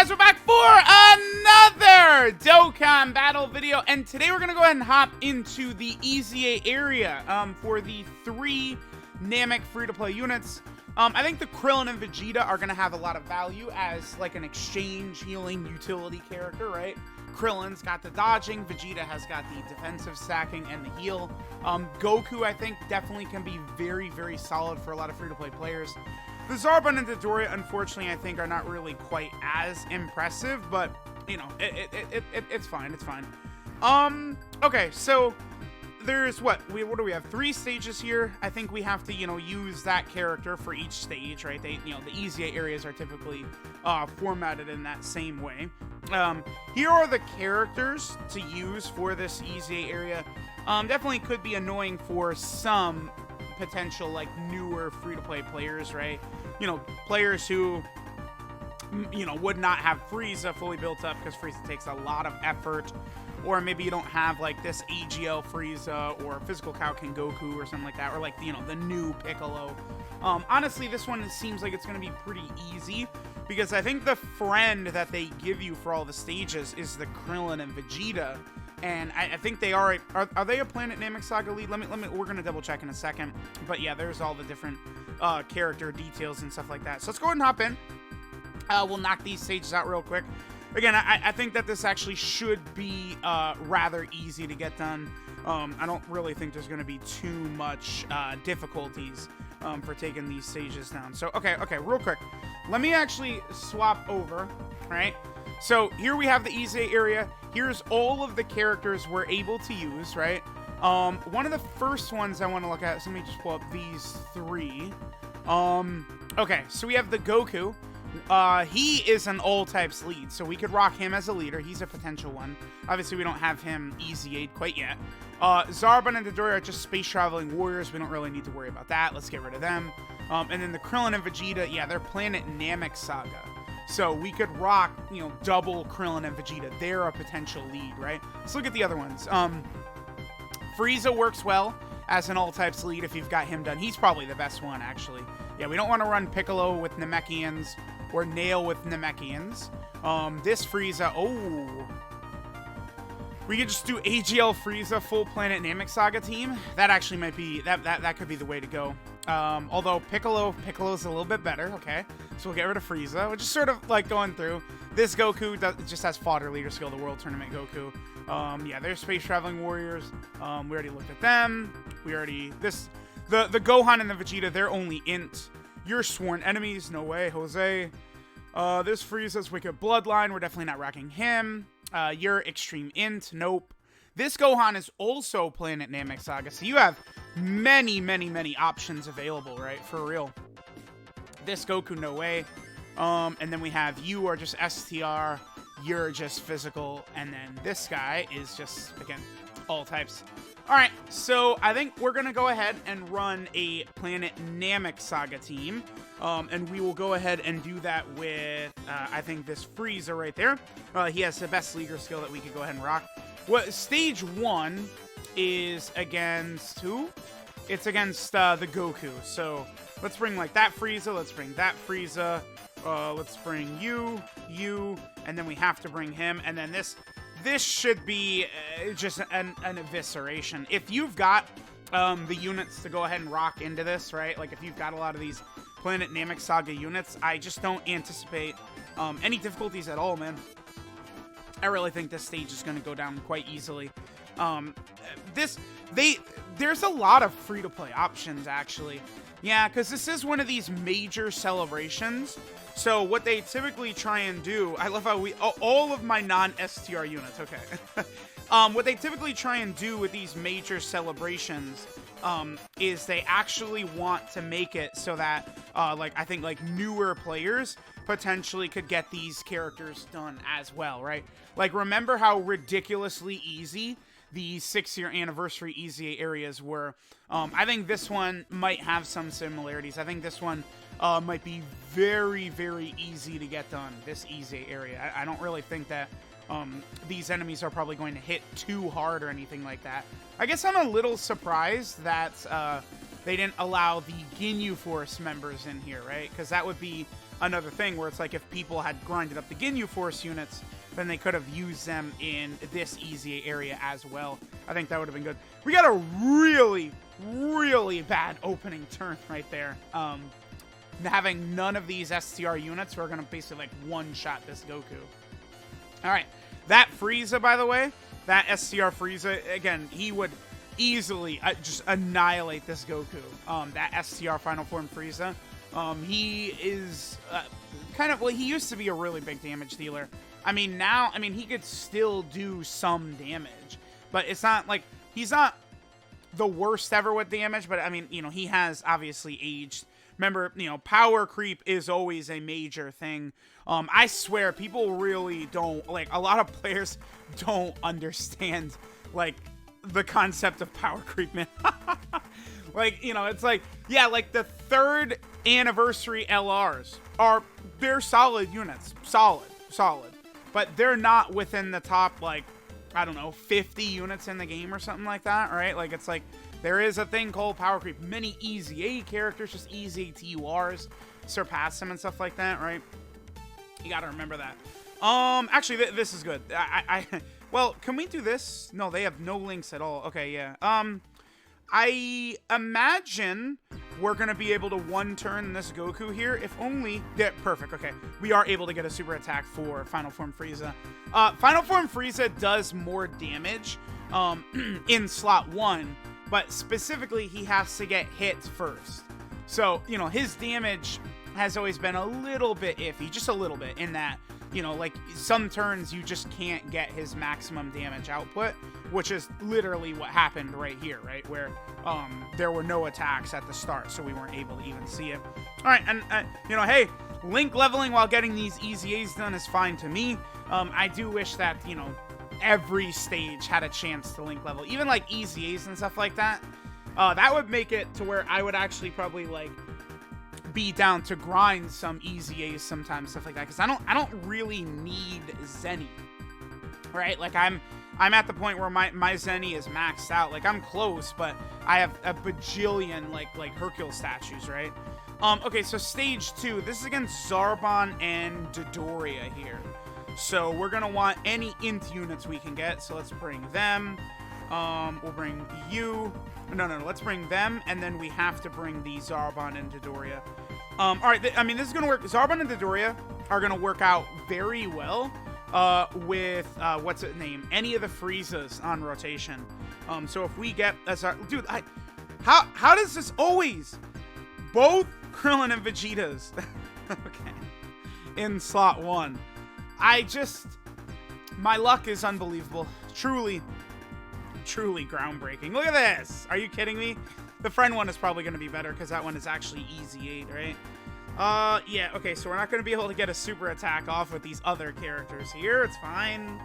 guys, we're back for another Dokkan battle video, and today we're gonna go ahead and hop into the EZA area for the 3 NAMEK free-to-play units. I think the Krillin and Vegeta are gonna have a lot of value as like an exchange healing utility character, right? Krillin's got the dodging, Vegeta has got the defensive stacking and the heal. Goku, I think, definitely can be very, very solid for a lot of free-to-play players. The ZARBON and Dodoria, unfortunately, I think are not really quite as impressive, but, you know, it's fine, it's fine. Okay, so there's what do we have? 3 stages here. I think we have to, you know, use that character for each stage, right? They, you know, the EZA areas are typically formatted in that same way. Here are the characters to use for this EZA area. Definitely could be annoying for some potential, like, newer free-to-play players, right? You know, players who, you know, would not have Frieza fully built up because Frieza takes a lot of effort. Or maybe you don't have, like, this AGL Frieza or Physical Kaioken Goku or something like that. Or, like, you know, the new Piccolo. Honestly, this one seems like it's going to be pretty easy. Because I think the friend that they give you for all the stages is the Krillin and Vegeta. And I think they are they a Planet NAMEK Saga lead? We're going to double check in a second. But yeah, there's all the different character details and stuff like that. So let's go ahead and hop in. We'll knock these stages out real quick. Again, I think that this actually should be rather easy to get done. I don't really think there's going to be too much difficulties for taking these stages down. So, okay, real quick. Let me actually swap over, right? So, here we have the EZA area. Here's all of the characters we're able to use, right? One of the first ones I want to look at, so let me just pull up these 3. Okay, so we have the Goku. He is an all types lead, so we could rock him as a leader. He's a potential one. Obviously, we don't have him EZA'd quite yet. ZARBON and Dodoria are just space traveling warriors. We don't really need to worry about that. Let's get rid of them. And then the Krillin and Vegeta, yeah, they're Planet NAMEK Saga. So we could rock, you know, double Krillin and Vegeta. They're a potential lead, right? Let's look at the other ones. Frieza works well as an all types lead if you've got him done. He's probably the best one, actually. Yeah, we don't want to run Piccolo with Namekians or Nail with Namekians. This Frieza, we could just do AGL Frieza full Planet NAMEK Saga team. That actually might be, that could be the way to go. Although Piccolo's a little bit better, okay. So we'll get rid of Frieza. We're just sort of like going through. This Goku just has fodder leader skill, the World Tournament Goku. Yeah, they're space traveling warriors. We already looked at them. We already, the Gohan and the Vegeta, they're only int. You're sworn enemies, no way, Jose. This Frieza's Wicked Bloodline, we're definitely not rocking him. You're extreme int, nope. This Gohan is also Planet NAMEK Saga, so you have many, many, many options available, right? For real. This Goku, no way. And then we have you are just STR, you're just physical, and then this guy is just, again, all types. Alright, so I think we're going to go ahead and run a Planet NAMEK Saga team. And we will go ahead and do that with, I think, this Frieza right there. He has the best leader skill that we could go ahead and rock. What stage 1 is against who? It's against the Goku. So let's bring like that Frieza. Let's bring that Frieza. Let's bring you, and then we have to bring him. And then this should be just an evisceration. If you've got the units to go ahead and rock into this, right? Like if you've got a lot of these Planet NAMEK Saga units, I just don't anticipate any difficulties at all, man. I really think this stage is going to go down quite easily. There's a lot of free-to-play options, actually. Yeah, because this is one of these major celebrations. So what they typically try and do, I love how all of my non-STR units, okay. What they typically try and do with these major celebrations is they actually want to make it so that, like, I think, like, newer players potentially could get these characters done as well, right? Like, remember how ridiculously easy the 6-year anniversary EZA areas were? I think this one might have some similarities. I think this one might be very, very easy to get done, this EZA area. I don't really think that these enemies are probably going to hit too hard or anything like that. I guess I'm a little surprised that they didn't allow the Ginyu Force members in here, right? Because that would be another thing where it's like if people had grinded up the Ginyu Force units, then they could have used them in this EZA area as well. I think that would have been good. We got a really, really bad opening turn right there. Having none of these STR units, we're going to basically like one-shot this Goku. All right, that Frieza, by the way, that STR Frieza, again, he would easily just annihilate this Goku. That STR Final Form Frieza. He is kind of, well, he used to be a really big damage dealer. I mean, now, I mean, he could still do some damage, but it's not like, he's not the worst ever with damage, but I mean, you know, he has obviously aged. Remember, you know, power creep is always a major thing. I swear, people really don't, like, a lot of players don't understand, like, the concept of power creep, man. Like, you know, it's like, yeah, like, the 3rd anniversary LRs they're solid units. Solid. But they're not within the top, like, I don't know, 50 units in the game or something like that, right? Like, it's like, there is a thing called power creep. Many EZA characters, just EZA TURs, surpass them and stuff like that, right? You gotta remember that. Actually, this is good. Well, can we do this? No, they have no links at all. Okay, yeah. I imagine we're gonna be able to one-turn this Goku here, if only... Yeah, perfect, okay. We are able to get a super attack for Final Form Frieza. Final Form Frieza does more damage in slot 1, but specifically, he has to get hit first. So, you know, his damage has always been a little bit iffy, just a little bit, in that, you know, like, some turns you just can't get his maximum damage output, which is literally what happened right here, right? Where there were no attacks at the start, so we weren't able to even see it. All right, and, you know, hey, link leveling while getting these EZAs done is fine to me. I do wish that, you know, every stage had a chance to link level, even like EZAs and stuff like that. That would make it to where I would actually probably like be down to grind some EZAs sometimes, stuff like that, because I don't really need Zenny, right? Like I'm at the point where my Zenny is maxed out. Like I'm close, but I have a bajillion like Hercule statues, right? Okay, so stage 2. This is against Zarbon and Dodoria here. So we're going to want any int units we can get. So let's bring them. We'll bring you. No, let's bring them. And then we have to bring the Zarbon and Dodoria. All right, I mean, this is going to work. Zarbon and Dodoria are going to work out very well with, what's it name? Any of the Friezas on rotation. So if we get... dude, how does this always... Both Krillin and Vegetas. Okay. In slot 1. My luck is unbelievable. Truly groundbreaking. Look at this. Are you kidding me? The friend one is probably going to be better because that one is actually easy 8, right? Yeah, okay, so we're not going to be able to get a super attack off with these other characters here. It's fine.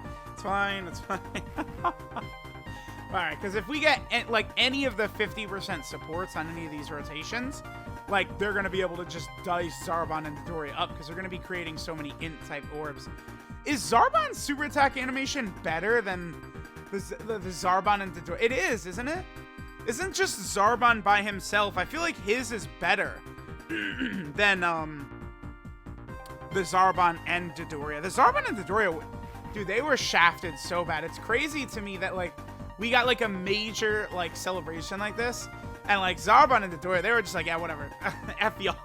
Alright, because if we get, like, any of the 50% supports on any of these rotations, like, they're going to be able to just dice Zarbon and Dodoria up because they're going to be creating so many int-type orbs. Is Zarbon's super attack animation better than the Zarbon and Dodoria? It is, isn't it? Isn't just Zarbon by himself? I feel like his is better than the Zarbon and Dodoria. The Zarbon and Dodoria, dude, they were shafted so bad. It's crazy to me that, like, we got, like, a major, like, celebration like this, and, like, Zarbon and Dodoria, they were just like, yeah, whatever. F y'all.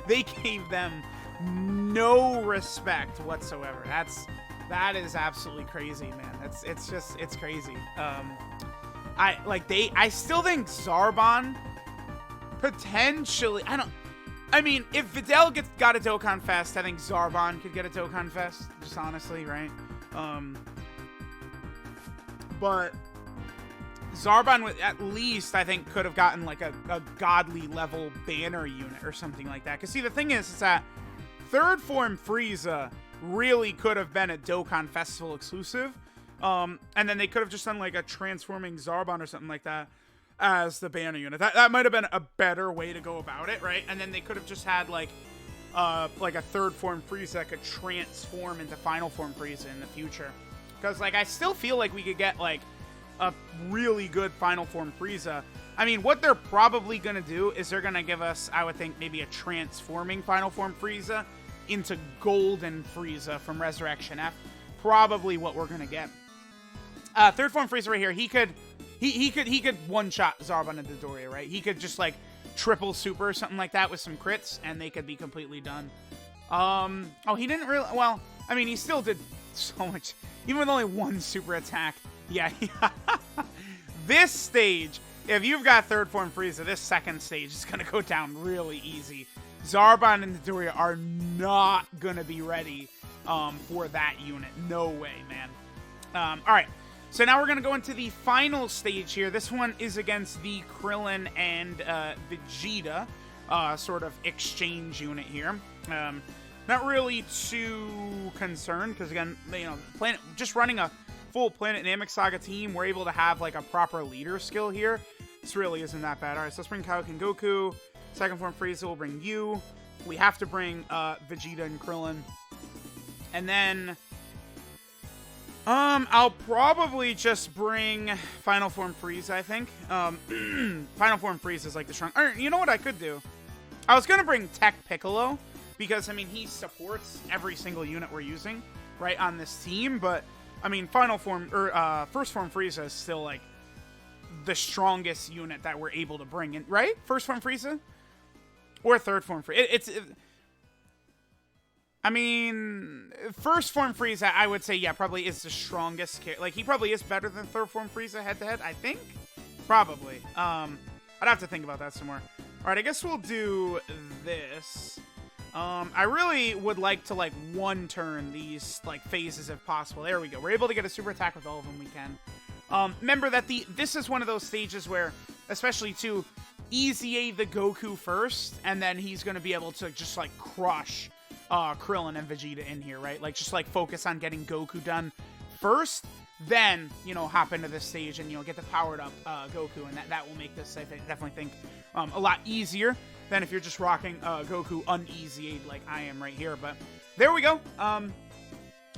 They gave them no respect whatsoever. That is absolutely crazy, man. It's crazy. I still think Zarbon potentially, I mean, if Videl got a Dokkan Fest, I think Zarbon could get a Dokkan Fest, just honestly, right? But Zarbon, at least, I think, could have gotten, like, a godly level banner unit or something like that. Because, see, the thing is that 3rd Form Frieza really could have been a Dokkan Festival exclusive. And then they could have just done, like, a transforming Zarbon or something like that as the banner unit. That might have been a better way to go about it, right? And then they could have just had, like a 3rd Form Frieza that could transform into Final Form Frieza in the future. Because, like, I still feel like we could get, like, a really good Final Form Frieza I mean, what they're probably going to do is they're going to give us, I would think, maybe a transforming Final Form Frieza into Golden Frieza from Resurrection F. Probably what we're going to get. Third Form Frieza right here, he could one-shot Zarbon and Dodoria, right? He could just, like, triple super or something like that with some crits, and they could be completely done. Oh, he didn't really, well, I mean, he still did so much, even with only one super attack. Yeah, this stage, if you've got Third Form Frieza, this second stage is going to go down really easy. Zarbon and Dodoria are not going to be ready for that unit. No way, man. All right, so now we're going to go into the final stage here. This one is against the Krillin and VEGETA sort of exchange unit here. Not really too concerned because, again, you know, just running a full Planet Namek Saga team, we're able to have, like, a proper leader skill here. This really isn't that bad. All right, so let's bring PHY Goku. Second Form Frieza will bring you. We have to bring VEGETA and Krillin. And then I'll probably just bring Final Form Frieza, I think. Final Form Frieza is like the strong... Or, you know what I could do? I was going to bring Tech Piccolo because, I mean, he supports every single unit we're using, right, on this team. But, I mean, Final Form... Or, First Form Frieza is still, like, the strongest unit that we're able to bring in, right? First Form Frieza? Or Third Form Frieza. I mean, First Form Frieza, I would say, yeah, probably is the strongest. Like, he probably is better than Third Form Frieza head-to-head, I think? Probably. I'd have to think about that some more. All right, I guess we'll do this. I really would like to, like, one-turn these, like, phases if possible. There we go. We're able to get a super attack with all of them we can. Remember that this is one of those stages where, especially to easy the Goku first, and then he's going to be able to just, like, crush Krillin and VEGETA in here, right? Like, just, like, focus on getting Goku done first, then, you know, hop into this stage and, you know, get the powered up Goku, and that will make this, I definitely think, a lot easier than if you're just rocking Goku uneasy like I am right here. But there we go.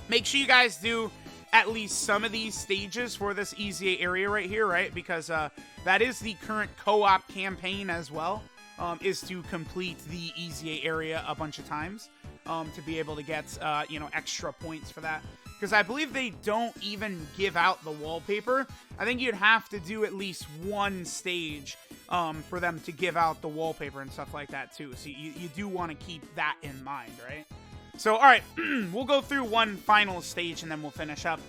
Make sure you guys do at least some of these stages for this EZA area right here, right? Because that is the current co-op campaign as well, is to complete the EZA area a bunch of times to be able to get, you know, extra points for that. Because I believe they don't even give out the wallpaper. I think you'd have to do at least one stage for them to give out the wallpaper and stuff like that too. So you do want to keep that in mind, right? So, all right, we'll go through one final stage and then we'll finish up.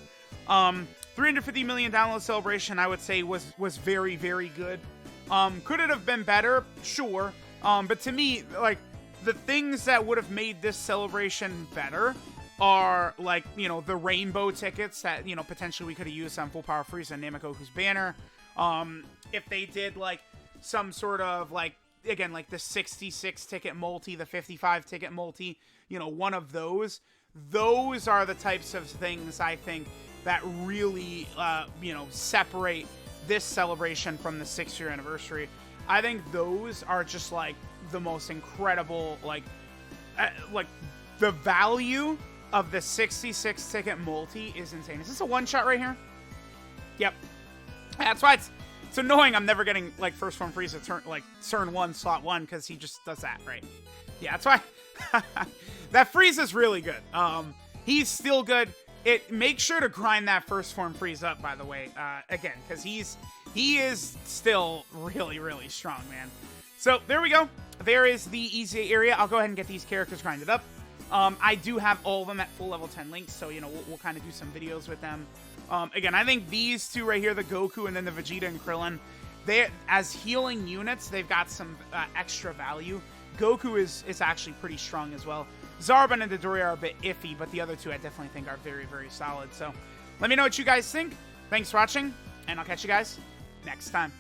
350 million download celebration, I would say, was very, very good. Could it have been better? Sure. But to me, like, the things that would have made this celebration better are, like, you know, the rainbow tickets that, you know, potentially we could have used on Full Power Frieza and Namek Goku's banner. If they did, like, some sort of, like, again, like the 66 ticket multi, the 55 ticket multi, you know, one of those. Those are the types of things, I think, that really, you know, separate this celebration from the 6-year anniversary. I think those are just, like, the most incredible, like the value of the 66 ticket multi is insane. Is this a one-shot right here? Yep. That's why it's annoying I'm never getting, like, First Form Frieza turn 1, slot 1, because he just does that, right? Yeah, that's why. That Frieza's really good. He's still good. Make sure to grind that First Form Frieza up, by the way, again, because he is still really, really strong, man. So, there we go. There is the EZA area. I'll go ahead and get these characters grinded up. I do have all of them at full level 10 links, so, you know, we'll kind of do some videos with them. Again, I think these two right here, the Goku and then the VEGETA and Krillin, they, as healing units, they've got some extra value. Goku is actually pretty strong as well. Zarbon and Dodoria are a bit iffy, but the other two I definitely think are very, very solid. So let me know what you guys think. Thanks for watching, and I'll catch you guys next time.